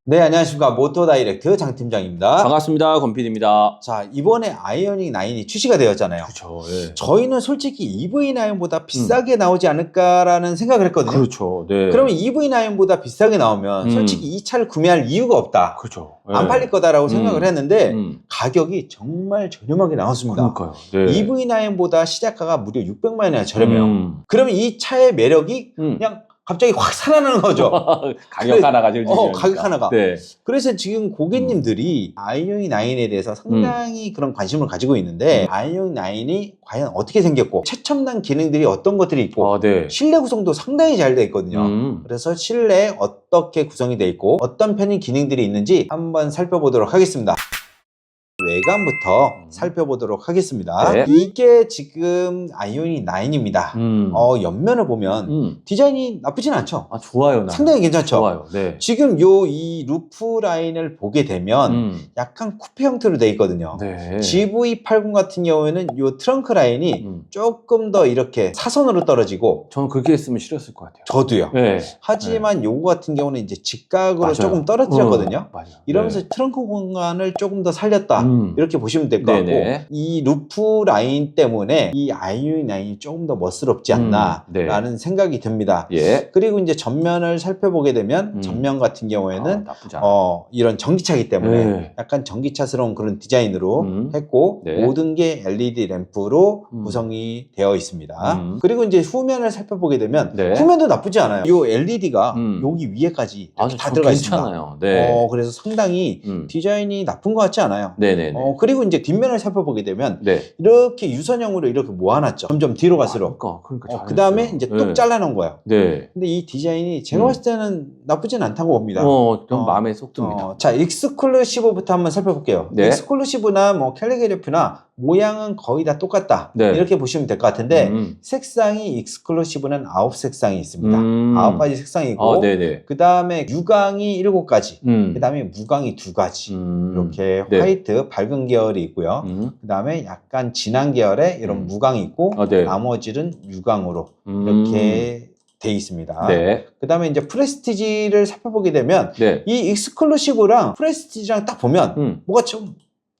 네, 안녕하십니까. 모토다이렉트 장팀장입니다. 반갑습니다. 권PD입니다. 자, 이번에 아이오닉 9이 출시가 되었잖아요. 그렇죠. 예. 저희는 솔직히 EV9보다 비싸게 나오지 않을까라는 생각을 했거든요. 그렇죠. 네. 그러면 EV9보다 비싸게 나오면 솔직히 이 차를 구매할 이유가 없다. 그렇죠. 안 팔릴 거다라고 생각을 했는데 가격이 가격이 정말 저렴하게 나왔습니다. 그러니까요. 네. EV9보다 시작가가 무려 600만 원이나 저렴해요. 그러면 이 차의 매력이 그냥 갑자기 확 살아나는 거죠. 가격 하나가 제일 중요하니까. 가격 하나가. 네. 그래서 지금 고객님들이 아이오닉 9에 대해서 상당히 그런 관심을 가지고 있는데 아이오닉 9이 과연 어떻게 생겼고 최첨단 기능들이 어떤 것들이 있고 네. 실내 구성도 상당히 잘 돼 있거든요. 그래서 실내에 어떻게 구성이 돼 있고 어떤 편의 기능들이 있는지 한번 살펴보도록 하겠습니다. 외관부터 살펴보도록 하겠습니다. 네. 이게 지금 아이오닉 9입니다. 옆면을 보면 디자인이 나쁘진 않죠. 아, 좋아요. 나. 상당히 괜찮죠. 좋아요. 네. 지금 이 루프 라인을 보게 되면 약간 쿠페 형태로 돼 있거든요. 네. GV80 같은 경우에는 요 트렁크 라인이 조금 더 이렇게 사선으로 떨어지고 저는 그렇게 했으면 싫었을 것 같아요. 저도요. 네. 하지만 요거 같은 경우는 이제 직각으로 맞아요. 조금 떨어뜨렸거든요. 맞아요. 이러면서 네. 트렁크 공간을 조금 더 살렸다. 이렇게 보시면 될 것 같고 네네. 이 루프 라인 때문에 이 아이오닉 9이 조금 더 멋스럽지 않나 네. 라는 생각이 듭니다. 예. 그리고 이제 전면을 살펴보게 되면 전면 같은 경우에는 나쁘지 않아. 이런 전기차이기 때문에 네. 약간 전기차스러운 그런 디자인으로 했고 네. 모든 게 LED 램프로 구성이 되어 있습니다. 그리고 이제 후면을 살펴보게 되면 네. 후면도 나쁘지 않아요. 이 LED가 여기 위에까지 이렇게 다 들어가 있습니다. 괜찮아요. 네. 그래서 상당히 디자인이 나쁜 것 같지 않아요. 네네네. 그리고 이제 뒷면을 살펴보게 되면 네. 이렇게 유선형으로 이렇게 모아놨죠. 점점 뒤로 갈수록. 그러니까 그 다음에 이제 뚝 잘라놓은 거예요. 네. 근데 이 디자인이 제가 봤을 때는 나쁘진 않다고 봅니다. 좀 마음에 쏙 듭니다. 자, 익스클루시브부터 한번 살펴볼게요. 네. 익스클루시브나 뭐 캘리그래피나 모양은 거의 다 똑같다. 네. 이렇게 보시면 될 것 같은데 색상이 익스클루시브는 9색상이 있습니다. 9가지 색상이 있고 그 다음에 유광이 7가지 그 다음에 무광이 2가지 이렇게 네. 화이트 밝은 계열이 있고요. 그 다음에 약간 진한 계열의 이런 무광이 있고 네. 나머지는 유광으로 이렇게 돼 있습니다. 네. 그 다음에 이제 프레스티지를 살펴보게 되면 네. 이 익스클루시브랑 프레스티지랑 딱 보면 뭐가 좀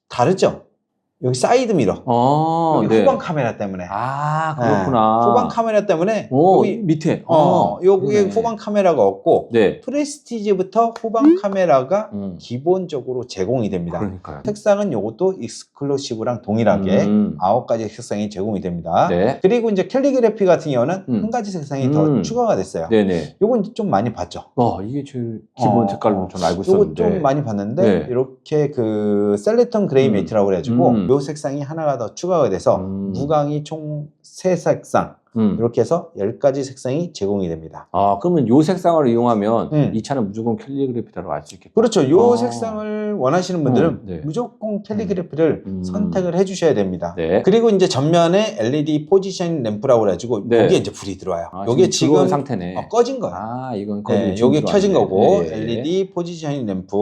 다르죠? 여기 사이드 미러 여기 네. 후방 카메라 때문에 그렇구나. 네. 후방 카메라 때문에 여기 밑에 여기에 후방 카메라가 없고 네. 프레스티지부터 후방 카메라가 기본적으로 제공이 됩니다. 그러니까요. 색상은 이것도 익스클루시브랑 동일하게 9가지 색상이 제공이 됩니다. 네. 그리고 이제 캘리그래피 같은 경우는 한 가지 색상이 더 추가가 됐어요. 네네. 요건 좀 많이 봤죠. 이게 제일 기본 색깔로 전 알고 요거 있었는데. 좀 많이 봤는데 네. 이렇게 그 셀레톤 그레이 메이트라고 그래가지고 요 색상이 하나가 더 추가가 돼서 무광이 총 3색상 이렇게 해서 10가지 색상이 제공이 됩니다. 그러면 요 색상을 이용하면 이 차는 무조건 캘리그래피다로 알 수 있겠다. 그렇죠. 요 색상을 원하시는 분들은 네. 무조건 캘리그래피를 선택을 해주셔야 됩니다. 네. 그리고 이제 전면에 LED 포지션 램프라고 그래가지고 여기에 이제 불이 들어와요. 요게 지금 상태네. 꺼진 거예요. 이건 요게 켜진 거고 네. LED 포지셔닝 램프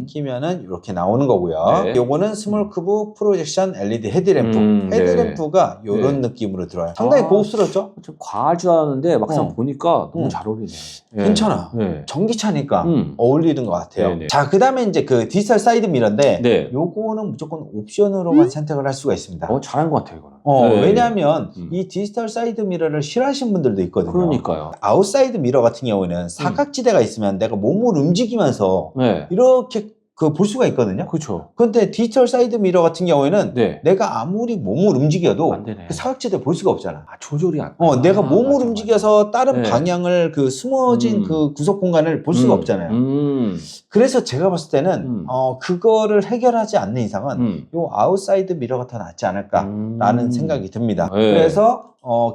키면은 이렇게 나오는 거고요. 네. 요거는 스몰 큐브 프로젝션 LED 헤드램프. 헤드램프가 요런 느낌으로 들어와요. 상당히 고급스럽죠? 좀 과할 줄 알았는데 막상 보니까 너무 잘 어울리네. 괜찮아. 네. 전기차니까 어울리는 것 같아요. 네네. 자, 그 다음에 이제 그 디지털 사이드 미러인데 네. 요거는 무조건 옵션으로만 선택을 할 수가 있습니다. 잘한 것 같아요, 이거는. 네. 왜냐하면 이 디지털 사이드 미러를 싫어하시는 분들도 있거든요. 그러니까요. 아웃사이드 미러 같은 경우에는 사각지대가 있으면 내가 몸을 움직이면서 네. 이렇게 볼 수가 있거든요. 그렇죠. 그런데 디지털 사이드 미러 같은 경우에는 네. 내가 아무리 몸을 움직여도 안 되네. 그 사각지대 볼 수가 없잖아. 조절이 안 내가 몸을 맞아, 움직여서 다른 네. 방향을 그 숨어진 그 구석 공간을 볼 수가 없잖아요. 그래서 제가 봤을 때는 그거를 해결하지 않는 이상은 요 아웃사이드 미러가 더 낫지 않을까라는 생각이 듭니다. 네. 그래서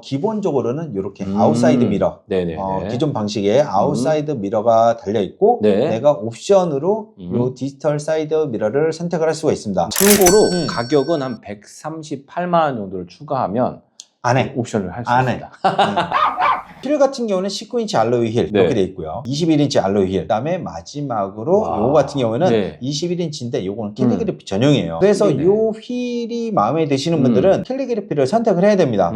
기본적으로는 이렇게 아웃사이드 미러 네네. 기존 방식의 아웃사이드 미러가 달려 있고 네. 내가 옵션으로 요 디지털 사이드 미러를 선택을 할 수가 있습니다. 참고로 가격은 한 138만 원 정도를 추가하면 안에 옵션을 할 수 안에. 있습니다. 휠 같은 경우는 19인치 알로이 휠 네. 이렇게 돼 있고요. 21인치 알로이 휠. 그다음에 마지막으로 요거 같은 경우는 네. 21인치인데 요거는 캘리그래피 전용이에요. 그래서 휠이네. 요 휠이 마음에 드시는 분들은 캘리그래피를 선택을 해야 됩니다.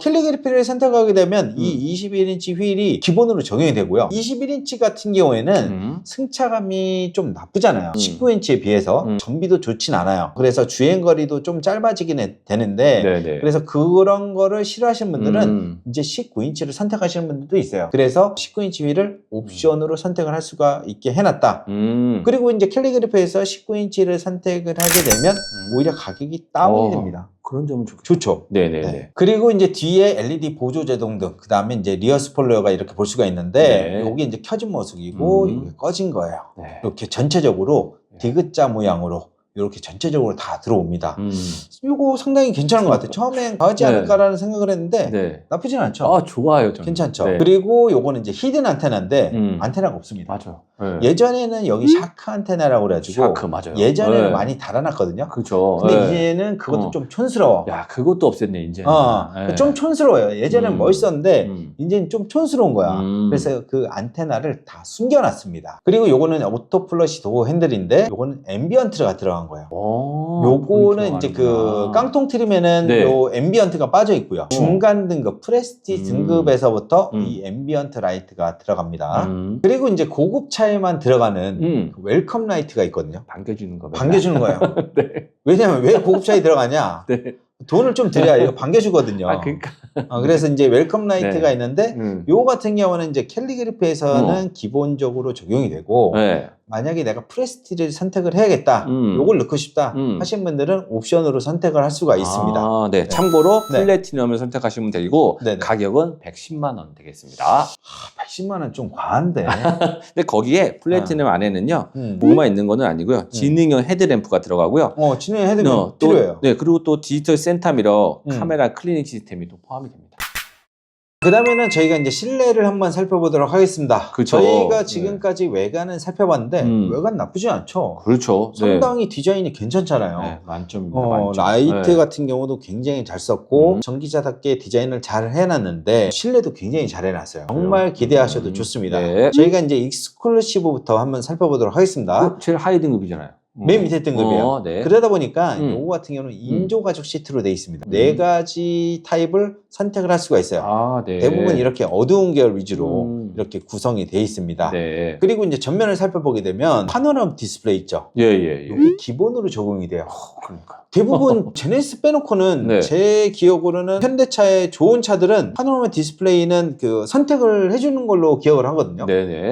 캘리그래피를 선택하게 되면 이 21인치 휠이 기본으로 적용이 되고요. 21인치 같은 경우에는 승차감이 좀 나쁘잖아요. 19인치에 비해서 전비도 좋진 않아요. 그래서 주행거리도 좀 짧아지긴 되는데 네네. 그래서 그런 거를 싫어하시는 분들은 이제 19인치를 선택하시는 분들도 있어요. 그래서 19인치 휠을 옵션으로 선택을 할 수가 있게 해놨다. 그리고 이제 캘리그래피에서 19인치를 선택을 하게 되면 오히려 가격이 다운이 됩니다. 그런 점은 좋죠. 네네네. 네. 그리고 이제 뒤에 LED 보조 제동등, 그 다음에 이제 리어 스포일러가 이렇게 볼 수가 있는데, 네. 이게 이제 켜진 모습이고, 이게 꺼진 거예요. 네. 이렇게 전체적으로 디귿자 모양으로 이렇게 전체적으로 다 들어옵니다. 이거 상당히 괜찮은 것 같아요. 처음엔 과하지 않을까라는 생각을 했는데 나쁘진 않죠. 아, 좋아요. 저는. 괜찮죠. 네. 그리고 요거는 이제 히든 안테나인데 안테나가 없습니다. 맞아요. 네. 예전에는 여기 샤크 안테나라고 그래가지고 샤크 맞아요. 예전에는 네. 많이 달아놨거든요. 그렇죠. 근데 네. 이제는 그것도 좀 촌스러워. 야, 그것도 없앴네 이제. 네. 좀 촌스러워요. 예전엔 멋있었는데 이제는 좀 촌스러운 거야. 그래서 그 안테나를 다 숨겨놨습니다. 그리고 요거는 오토 플러시 도어 핸들인데 요거는 앰비언트가 들어간 거예요. 요거는 이제 그 깡통 트림에는 요 앰비언트가 빠져 있고요. 중간 등급 프레스티 등급에서부터 이 앰비언트 라이트가 들어갑니다. 그리고 이제 고급 차에만 들어가는 그 웰컴 라이트가 있거든요. 반겨주는 거. 반겨주는 거예요. 네. 왜냐면 왜 고급 차에 들어가냐? 네. 돈을 좀 들여야 이거 반겨주거든요. 아, 그러니까. 그래서 이제 웰컴 라이트가 있는데 요거 같은 경우는 이제 캘리그래피에서는 기본적으로 적용이 되고 만약에 내가 프레스티지를 선택을 해야겠다, 요걸 넣고 싶다 하신 분들은 옵션으로 선택을 할 수가 있습니다. 아, 네. 참고로 플래티넘을 선택하시면 되고 가격은 110만 원 되겠습니다. 110만 원 좀 과한데. 근데 거기에 플래티넘 안에는요, 뭐만 있는 거는 아니고요. 지능형 헤드램프가 들어가고요. 지능형 헤드램프 필요해요. 네, 그리고 또 디지털 센터미러, 카메라 클리닉 시스템이 또 포함이 됩니다. 그 다음에는 저희가 이제 실내를 한번 살펴보도록 하겠습니다. 그렇죠. 저희가 지금까지 외관은 살펴봤는데 외관 나쁘지 않죠. 그렇죠. 상당히 디자인이 괜찮잖아요. 네, 만점입니다. 만점. 라이트 같은 경우도 굉장히 잘 썼고 전기자답게 디자인을 잘 해놨는데 실내도 굉장히 잘 해놨어요. 정말 기대하셔도 좋습니다. 저희가 이제 익스클루시브부터 한번 살펴보도록 하겠습니다. 제일 하이 등급이잖아요. 맨 밑에 등급이에요. 그러다 보니까 요거 같은 경우는 인조 가죽 시트로 되어 있습니다. 4가지 타입을 선택을 할 수가 있어요. 대부분 이렇게 어두운 계열 위주로 이렇게 구성이 되어 있습니다. 그리고 이제 전면을 살펴보게 되면 파노라마 디스플레이 있죠. 여기 기본으로 적용이 돼요. 그러니까. 대부분 제네시스 빼놓고는 제 기억으로는 현대차의 좋은 차들은 파노라마 디스플레이는 그 선택을 해주는 걸로 기억을 하거든요.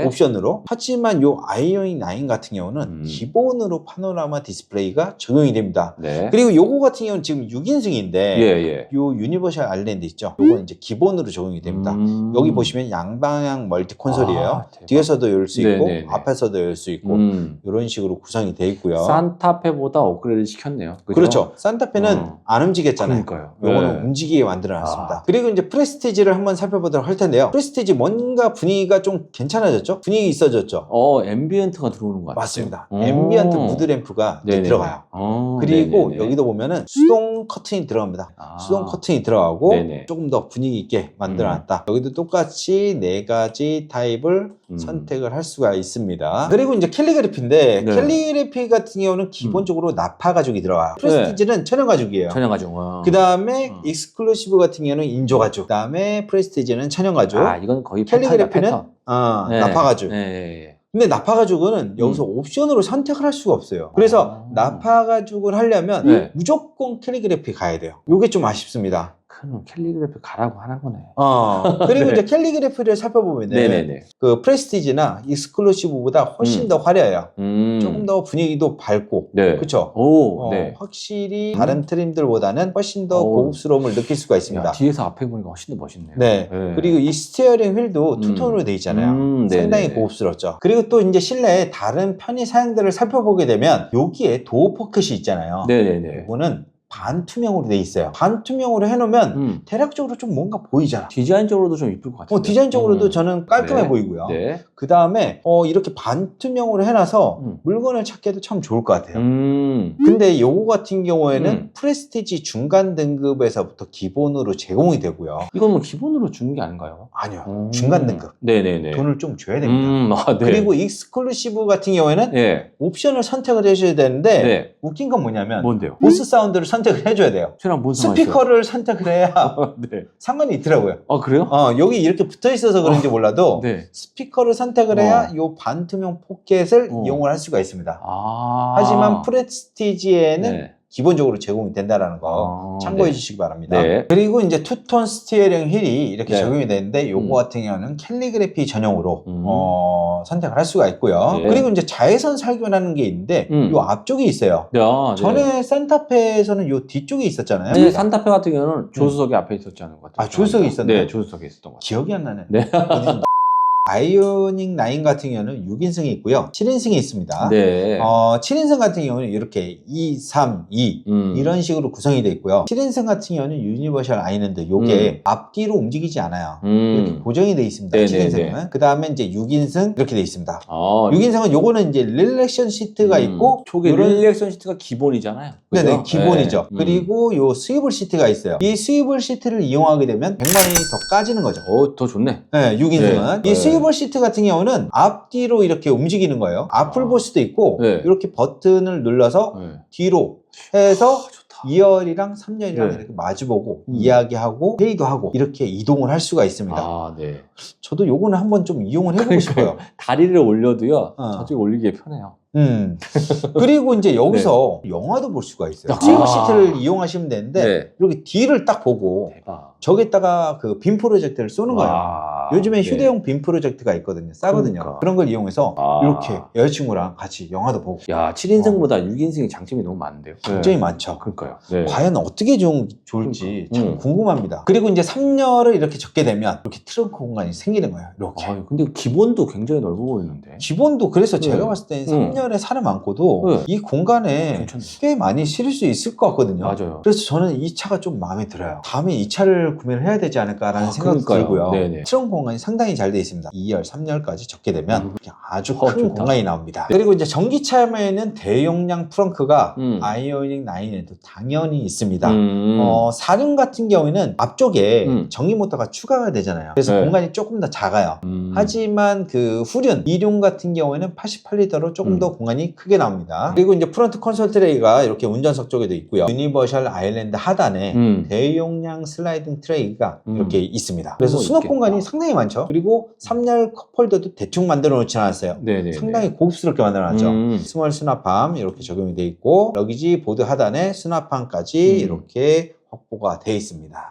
옵션으로. 하지만 요 아이오닉 9 같은 경우는 기본으로 파노라마 디스플레이가 적용이 됩니다. 그리고 요거 같은 경우는 지금 6인승인데 요 유니버셜 아일랜드 있죠. 요거는 이제 기본으로 적용이 됩니다. 여기 보시면 양방향 멀티 콘솔이에요. 뒤에서도 열 수 있고 앞에서도 열 수 있고 이런 식으로 구성이 되어 있고요. 산타페보다 업그레이드 시켰네요. 그렇죠. 산타페는 안 움직였잖아요. 그러니까요. 요거는 움직이게 만들어놨습니다. 그리고 이제 프레스티지를 한번 살펴보도록 할 텐데요. 프레스티지 뭔가 분위기가 좀 괜찮아졌죠? 분위기 있어졌죠? 앰비언트가 들어오는 것 같아요. 맞습니다. 앰비언트 무드 램프가 들어가요. 그리고 여기도 보면은 수동 커튼이 들어갑니다. 수동 커튼이 들어가고 조금 더 분위기 있게 만들어놨다. 여기도 똑같이 4가지 타입을 선택을 할 수가 있습니다. 그리고 이제 캘리그래피인데 캘리그래피 같은 경우는 기본적으로 나파 가죽이 들어가요. 프레스티지는 천연 가죽이에요. 천연 가죽. 그 다음에 익스클루시브 같은 경우는 인조 가죽. 그 다음에 프레스티지는 천연 가죽. 이건 거의 캘리그래피는 나파 가죽. 근데 나파 가죽은 여기서 옵션으로 선택을 할 수가 없어요. 그래서 나파 가죽을 하려면 무조건 캘리그래피 가야 돼요. 이게 좀 아쉽습니다. 그럼 캘리그래피 가라고 하는 거네. 그리고 이제 캘리그래피를 살펴보면은 그 프레스티지나 익스클루시브보다 훨씬 더 화려해요. 조금 더 분위기도 밝고, 그렇죠? 확실히 다른 트림들보다는 훨씬 더 고급스러움을 느낄 수가 있습니다. 야, 뒤에서 앞에 보니까 훨씬 더 멋있네요. 그리고 이 스티어링 휠도 투톤으로 되어 있잖아요. 상당히 고급스럽죠. 그리고 또 이제 실내에 다른 편의 사양들을 살펴보게 되면 여기에 도어 포켓이 있잖아요. 이거는 반투명으로 돼 있어요. 반투명으로 해놓으면 대략적으로 좀 뭔가 보이잖아. 디자인적으로도 좀 이쁠 것 같아요. 디자인적으로도 저는 깔끔해 보이고요. 그 다음에 이렇게 반투명으로 해놔서 물건을 찾기에도 참 좋을 것 같아요. 근데 요거 같은 경우에는 프레스티지 중간 등급에서부터 기본으로 제공이 되고요. 이건 뭐 기본으로 주는 게 아닌가요? 아니요. 중간 등급. 돈을 좀 줘야 됩니다. 그리고 익스클루시브 같은 경우에는 옵션을 선택을 하셔야 되는데 웃긴 건 뭐냐면 뭔데요? 보스 사운드를 선택 선택을 해줘야 돼요. 쟤랑 뭔 상관이 있어요? 스피커를 선택을 해야 네. 상관이 있더라고요. 아, 그래요? 여기 이렇게 붙어 있어서 그런지 몰라도 네. 스피커를 선택을 해야 이 반투명 포켓을 이용을 할 수가 있습니다. 하지만 프레스티지에는 네. 기본적으로 제공이 된다는 거 참고해 네. 주시기 바랍니다. 네. 그리고 이제 투톤 스티어링 휠이 이렇게 네. 적용이 되는데 요거 같은 경우는 캘리그래피 전용으로 선택을 할 수가 있고요. 네. 그리고 이제 자외선 살균하는 게 있는데 요 앞쪽이 있어요. 네. 전에 산타페에서는 요 뒤쪽에 있었잖아요. 네, 산타페 같은 경우는 조수석이 앞에 있었지 않은 것 같아요. 조수석이 있었나요? 네, 조수석에 있었던 것 같아요. 기억이 안 나네. 네. 아이오닉 9 같은 경우는 6인승이 있고요. 7인승이 있습니다. 네. 7인승 같은 경우는 이렇게 2, 3, 2 이런 식으로 구성이 되어 있고요. 7인승 같은 경우는 유니버셜 아일랜드 요게 앞뒤로 움직이지 않아요. 이렇게 고정이 되어 있습니다. 네네네. 7인승은. 그 다음에 이제 6인승 이렇게 되어 있습니다. 6인승은 요거는 이제 릴렉션 시트가 있고 초기 릴렉션 시트가 기본이잖아요. 그죠? 네네, 기본이죠. 네. 그리고 요 스위블 시트가 있어요. 이 스위블 시트를 이용하게 되면 100만 원이 더 까지는 거죠. 더 좋네. 네, 6인승은. 네. 이 스위블 시트 같은 경우는 앞뒤로 이렇게 움직이는 거예요. 앞을 볼 수도 있고, 네. 이렇게 버튼을 눌러서 뒤로 해서 2열이랑 3열이랑 네. 이렇게 마주보고 이야기하고 회의도 하고 이렇게 이동을 할 수가 있습니다. 네. 저도 요거는 한번 좀 이용을 해보고 싶어요. 다리를 올려도요. 저쪽에 올리기에 편해요. 그리고 이제 여기서 영화도 볼 수가 있어요. 스위블 시트를 이용하시면 되는데 이렇게 뒤를 딱 보고 대박. 저기다가 그 빔 프로젝트를 쏘는 거예요. 요즘에 휴대용 빔 프로젝트가 있거든요. 싸거든요. 그러니까. 그런 걸 이용해서 이렇게 여자친구랑 같이 영화도 보고. 야, 7인승보다 6인승이 장점이 너무 많은데요. 장점이 많죠. 그러니까요. 네. 과연 어떻게 좋을지 참 궁금합니다. 그리고 이제 3열을 이렇게 적게 되면 이렇게 트렁크 공간이 생기는 거예요. 이렇게. 근데 기본도 굉장히 넓어 보이는데. 기본도 그래서 제가 봤을 때 3열에 사람 많고도 이 공간에 괜찮네. 꽤 많이 실을 수 있을 것 같거든요. 맞아요. 그래서 저는 이 차가 좀 마음에 들어요. 다음에 이 차를 구매를 해야 되지 않을까라는 생각도 그러니까요. 들고요. 네네. 트렁크 공간이 상당히 잘 되어 있습니다. 2열, 3열까지 적게 되면 아주 큰 좋다. 공간이 나옵니다. 그리고 이제 전기차에는 대용량 트렁크가 아이오닉 9에도 당연히 있습니다. 사륜 같은 경우에는 앞쪽에 전기 모터가 추가가 되잖아요. 그래서 네. 공간이 조금 더 작아요. 하지만 그 후륜 2륜 같은 경우에는 88리터로 조금 더 공간이 크게 나옵니다. 그리고 이제 프론트 콘솔 트레이가 이렇게 운전석 쪽에도 있고요. 유니버셜 아일랜드 하단에 대용량 슬라이딩 트레이가 이렇게 있습니다. 그래서 수납 공간이 상당히 많죠. 그리고 3열 컵홀더도 대충 만들어 놓지 않았어요. 네네. 상당히 고급스럽게 만들어 놨죠. 스몰 수납함 이렇게 적용이 되어 있고 러기지 보드 하단에 수납함까지 이렇게 확보가 되어 있습니다.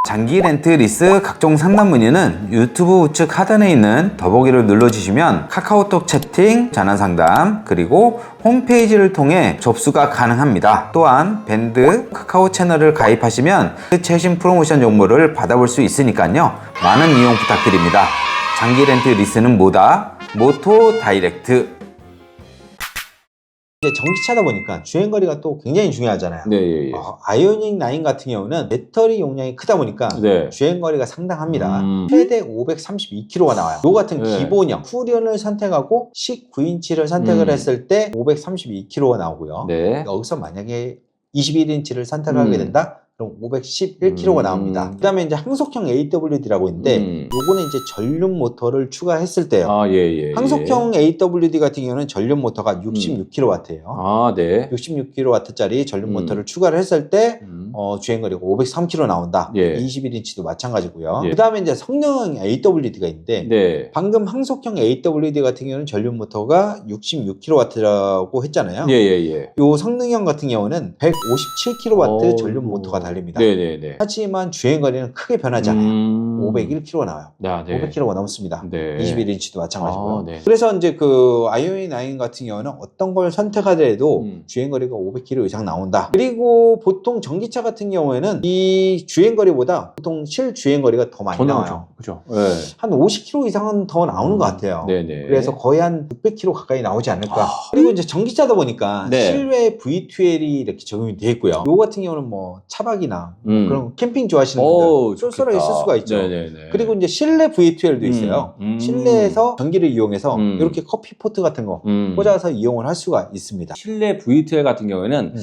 장기 렌트 리스 각종 상담 문의는 유튜브 우측 하단에 있는 더보기를 눌러주시면 카카오톡 채팅, 전화 상담, 그리고 홈페이지를 통해 접수가 가능합니다. 또한 밴드 카카오 채널을 가입하시면 최신 프로모션 정보를 받아볼 수 있으니까요. 많은 이용 부탁드립니다. 장기 렌트 리스는 뭐다? 모토 다이렉트. 이제 전기차다 보니까 주행거리가 또 굉장히 중요하잖아요. 네, 예. 아이오닉 9 같은 경우는 배터리 용량이 크다 보니까 주행거리가 상당합니다. 최대 532km가 나와요. 요 같은 기본형 후륜을 선택하고 19인치를 선택을 했을 때 532km가 나오고요. 여기서 만약에 21인치를 선택하게 된다? 그럼 511km가 나옵니다. 그 다음에 이제 항속형 AWD라고 있는데 요거는 이제 전륜 모터를 추가했을 때요. 항속형 AWD 같은 경우는 전륜 모터가 66kW예요. 66kW짜리 전륜 모터를 추가를 했을 때 주행거리가 503km 나온다. 21인치도 마찬가지고요. 그 다음에 이제 성능형 AWD가 있는데 방금 항속형 AWD 같은 경우는 전륜 모터가 66kW라고 했잖아요. 요 성능형 같은 경우는 157kW 전륜 모터가 달립니다. 하지만 주행거리는 크게 변하지 않아요. 501km가 나와요. 500km가 넘습니다. 21인치도 마찬가지고요. 그래서 이제 그 아이오닉 9 같은 경우는 어떤 걸 선택하더라도 주행거리가 500km 이상 나온다. 그리고 보통 전기차 같은 경우에는 이 주행거리보다 보통 실주행거리가 더 많이 나와요. 그죠? 한 50km 이상은 더 나오는 것 같아요. 그래서 거의 한 600km 가까이 나오지 않을까. 그리고 이제 전기차다 보니까 실외 V2L이 이렇게 적용이 되어 있고요. 요 같은 경우는 뭐 차박이나 그런 캠핑 좋아하시는 분들 쏠쏠하게 쓸 수가 있죠. 그리고 이제 실내 V2L도 있어요. 실내에서 전기를 이용해서 이렇게 커피포트 같은 거 꽂아서 이용을 할 수가 있습니다. 실내 V2L 같은 경우에는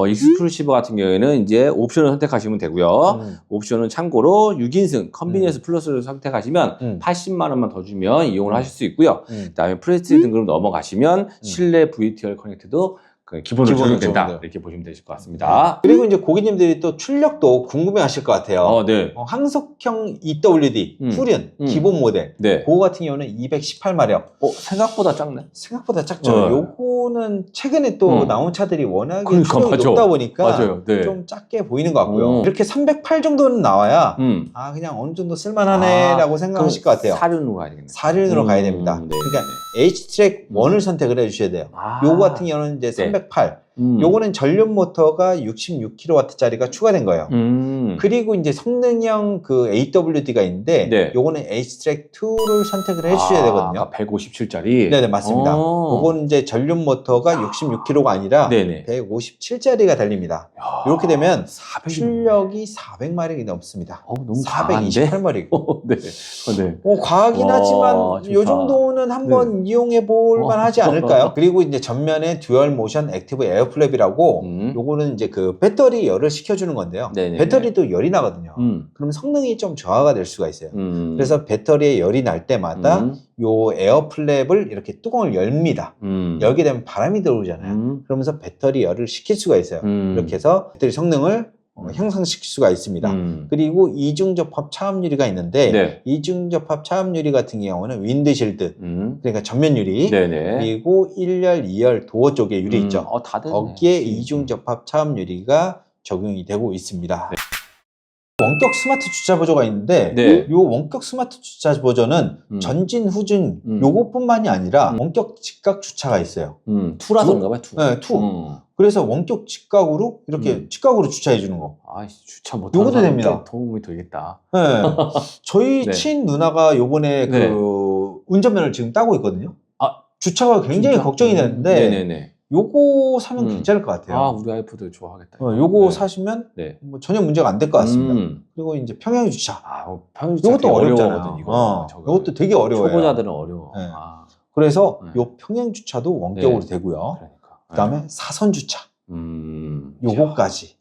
익스클루시브 같은 경우에는 이제 옵션을 선택하시면 되고요. 옵션은 참고로 6인승 컨비니언스 플러스를 선택하시면 80만 원만 더 주면 이용을 하실 수 있고요. 그다음에 프레스티지 등급으로 넘어가시면 실내 V2L 커넥트도 그 기본으로 기본으로 적용된다. 적용돼요. 이렇게 보시면 되실 것 같습니다. 그리고 이제 고객님들이 또 출력도 궁금해하실 것 같아요. 네. 항속형 EWD 후륜 기본 모델. 네. 그거 같은 경우는 218마력. 생각보다 작네. 생각보다 작죠. 요거는 최근에 또 나온 차들이 워낙에 그러니까, 출력이 맞아. 높다 보니까 맞아요. 네. 좀 작게 보이는 것 같고요. 이렇게 308 정도는 나와야 그냥 어느 정도 쓸만하네라고 생각하실 것 같아요. 4륜으로 가야 되겠네. 4륜으로 가야 됩니다. 네. 그러니까 H-트랙 1을 선택을 해주셔야 돼요. 요거 같은 경우는 이제 308. 요거는 전륜 모터가 66kW짜리가 추가된 거예요. 그리고 이제 성능형 그 AWD가 있는데 네. 요거는 H-트랙 2를 선택을 해주셔야 되거든요. 아까 157짜리. 네네, 맞습니다. 요거는 이제 전륜 모터가 66kg가 아니라 네네. 157짜리가 달립니다. 이렇게 되면 400이 출력이 400마력이 넘습니다. 너무 과한데? 428마력. 네. 네. 과하긴 하지만 좋다. 요 정도는 한번 이용해 볼 만하지 않을까요? 그리고 이제 전면에 듀얼 모션 액티브 에어플랩이라고 요거는 이제 그 배터리 열을 식혀주는 건데요. 네네네. 배터리도 열이 나거든요. 그럼 성능이 좀 저하가 될 수가 있어요. 그래서 배터리에 열이 날 때마다 요 에어플랩을 이렇게 뚜껑을 열립니다. 열게 되면 바람이 들어오잖아요. 그러면서 배터리 열을 식힐 수가 있어요. 이렇게 해서 배터리 성능을 향상시킬 수가 있습니다. 그리고 이중접합 차압 유리가 있는데 네. 이중접합 차압 유리 같은 경우는 윈드실드 그러니까 전면 유리 네네. 그리고 1열, 2열 도어 쪽에 유리 있죠. 다 됐네. 거기에 이중접합 차압 유리가 적용이 되고 있습니다. 네. 원격 스마트 주차 보조가 있는데 네. 요 원격 스마트 주차 보조는 전진, 후진 요것뿐만이 아니라 원격 직각 주차가 있어요. 투라던가 봐요. 투. 네, 투. 그래서 원격 직각으로 이렇게 직각으로 주차해 주는 거. 주차 못하는 요것도 됩니다. 도움이 되겠다. 네. 저희 네. 친 누나가 요번에 네. 그 운전면허를 지금 따고 있거든요. 주차가 굉장히 진짜? 걱정이 되는데 네네네. 요거 사면 괜찮을 것 같아요. 우리 와이프도 좋아하겠다. 요거 네. 사시면 네. 뭐 전혀 문제가 안 될 것 같습니다. 그리고 이제 평행 주차. 평행 주차 요것도 어렵잖아요. 어려워하거든, 이거. 요것도 되게 어려워요. 초보자들은 어려워. 네. 그래서 네. 요 평행 주차도 원격으로 네. 되고요. 그러니까. 그다음에 사선 주차. 요거까지.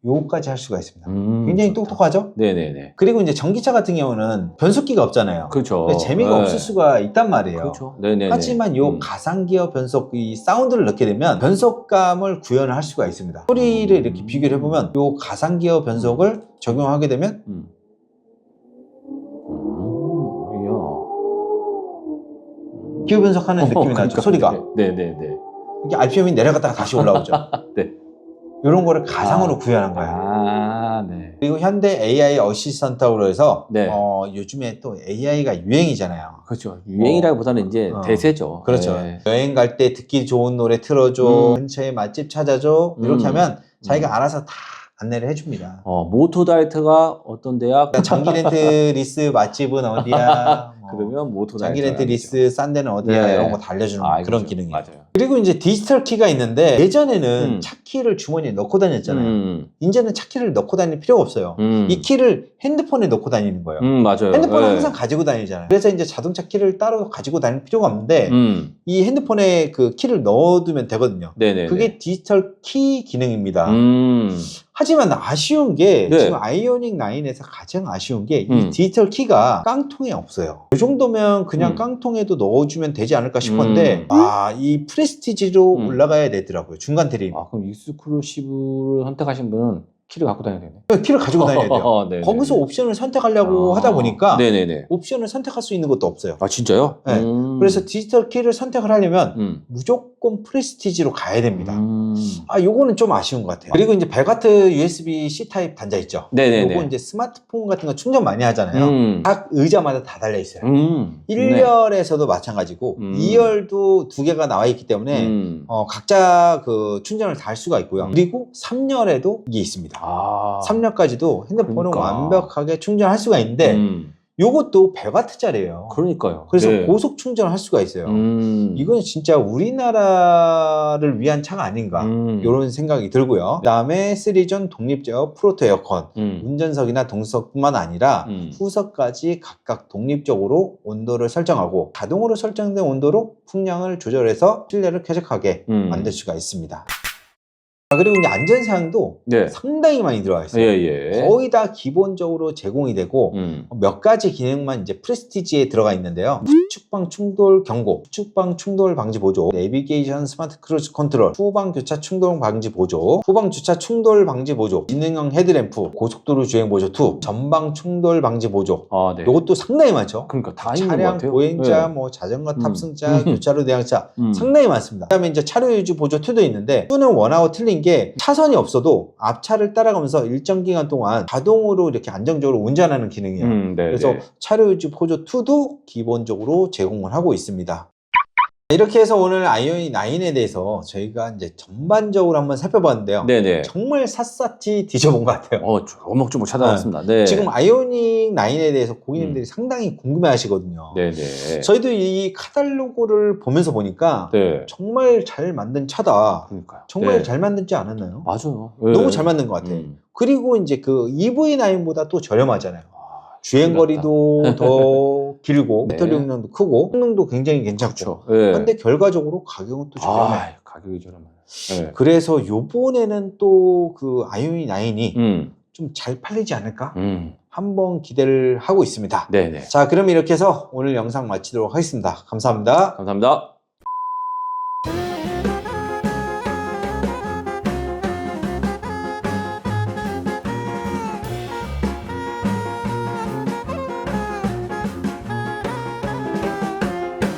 요거까지 할 수가 있습니다. 굉장히 좋다. 똑똑하죠? 네네네. 그리고 이제 전기차 같은 경우는 변속기가 없잖아요. 그렇죠. 그러니까 재미가 없을 수가 있단 말이에요. 그렇죠. 네네네. 하지만 요 가상기어 변속 이 사운드를 넣게 되면 변속감을 구현을 할 수가 있습니다. 소리를 이렇게 비교를 해보면 요 가상기어 변속을 적용하게 되면 기어 변속하는 느낌이 나죠. 그러니까. 소리가. 네네네. 이게 RPM이 내려갔다가 다시 올라오죠. 네. 이런 거를 가상으로 구현한 거예요. 네. 그리고 현대 AI 어시스턴트라고 해서 네. 요즘에 또 AI가 유행이잖아요. 그렇죠. 유행이라기보다는 이제 대세죠. 그렇죠. 네. 여행 갈 때 듣기 좋은 노래 틀어줘, 근처에 맛집 찾아줘, 이렇게 하면 자기가 알아서 다 안내를 해줍니다. 모토다이트가 어떤 데야? 장기 렌트 리스 맛집은 어디야? 그러면 모토다이트. 장기 렌트 리스 싼 데는 어디야? 네. 이런 거 다 알려주는 그런 그렇죠. 기능이에요. 맞아요. 그리고 이제 디지털 키가 있는데 예전에는 차 키를 주머니에 넣고 다녔잖아요. 이제는 차 키를 넣고 다닐 필요가 없어요. 이 키를 핸드폰에 넣고 다니는 거예요. 맞아요. 핸드폰은 항상 가지고 다니잖아요. 그래서 이제 자동차 키를 따로 가지고 다닐 필요가 없는데 이 핸드폰에 그 키를 넣어두면 되거든요. 네네. 그게 디지털 키 기능입니다. 하지만 아쉬운 게 네. 지금 아이오닉 9에서 가장 아쉬운 게 이 디지털 키가 깡통에 없어요. 이 정도면 그냥 깡통에도 넣어주면 되지 않을까 싶었는데 이 프레스티지로 올라가야 되더라고요. 중간 트림. 그럼 익스클루시브를 선택하신 분은 키를 갖고 다녀야 되네. 키를 가지고 다녀야 돼요. 거기서 옵션을 선택하려고 하다 보니까 네네네. 옵션을 선택할 수 있는 것도 없어요. 진짜요? 네. 그래서 디지털 키를 선택을 하려면 무조건 프레스티지로 가야 됩니다. 요거는 좀 아쉬운 것 같아요. 그리고 이제 벨가트 USB-C 타입 단자 있죠. 네네네. 요거 이제 스마트폰 같은 거 충전 많이 하잖아요. 각 의자마다 다 달려 있어요. 1열에서도 마찬가지고 2열도 두 개가 나와 있기 때문에 각자 그 충전을 다 할 수가 있고요. 그리고 3열에도 이게 있습니다. 3열까지도 핸드폰을 그러니까. 완벽하게 충전할 수가 있는데 요것도 100W짜리예요. 그러니까요. 그래서 네. 고속 충전을 할 수가 있어요. 이건 진짜 우리나라를 위한 차가 아닌가 이런 생각이 들고요. 그 다음에 3존 독립제어 프로토 에어컨 운전석이나 동석뿐만 아니라 후석까지 각각 독립적으로 온도를 설정하고 자동으로 설정된 온도로 풍량을 조절해서 실내를 쾌적하게 만들 수가 있습니다. 그리고 이제 안전사양도 네. 상당히 많이 들어가 있어요. 예. 거의 다 기본적으로 제공이 되고 몇 가지 기능만 이제 프레스티지에 들어가 있는데요. 후측방 충돌 경고, 후측방 충돌 방지 보조, 내비게이션 스마트 크루즈 컨트롤, 후방 교차 충돌 방지 보조, 후방 주차 충돌 방지 보조, 지능형 헤드램프, 고속도로 주행 보조 2, 전방 충돌 방지 보조. 아, 네. 이것도 상당히 많죠. 그러니까 다 있는 것 차량 같아요. 보행자, 네. 뭐 자전거 탑승자, 교차로 대항차 상당히 많습니다. 그다음에 이제 차로 유지 보조 2도 있는데 2는 원하고 틀린 게 차선이 없어도 앞차를 따라가면서 일정 기간 동안 자동으로 이렇게 안정적으로 운전하는 기능이에요. 네, 그래서 차로 유지 보조 2도 기본적으로 제공을 하고 있습니다. 이렇게 해서 오늘 아이오닉 9에 대해서 저희가 이제 전반적으로 한번 살펴봤는데요. 네네. 정말 샅샅이 뒤져본 것 같아요. 조목조목 찾아봤습니다. 네. 지금 아이오닉 9에 대해서 고객님들이 상당히 궁금해 하시거든요. 네네. 저희도 이 카탈로그를 보면서 보니까 네. 정말 잘 만든 차다. 그러니까요. 정말 네. 잘 만들지 않았나요? 맞아요. 너무 잘 만든 것 같아요. 그리고 이제 그 EV9보다 또 저렴하잖아요. 주행거리도 더 길고 네. 배터리 용량도 크고 성능도 굉장히 괜찮고 그렇죠. 네. 근데 결과적으로 가격은 또 저렴해요. 가격이 저렴해요. 네. 그래서 요번에는 또 그 아이오닉 9이 좀 잘 팔리지 않을까? 한번 기대를 하고 있습니다. 네네. 자, 그럼 이렇게 해서 오늘 영상 마치도록 하겠습니다. 감사합니다. 감사합니다.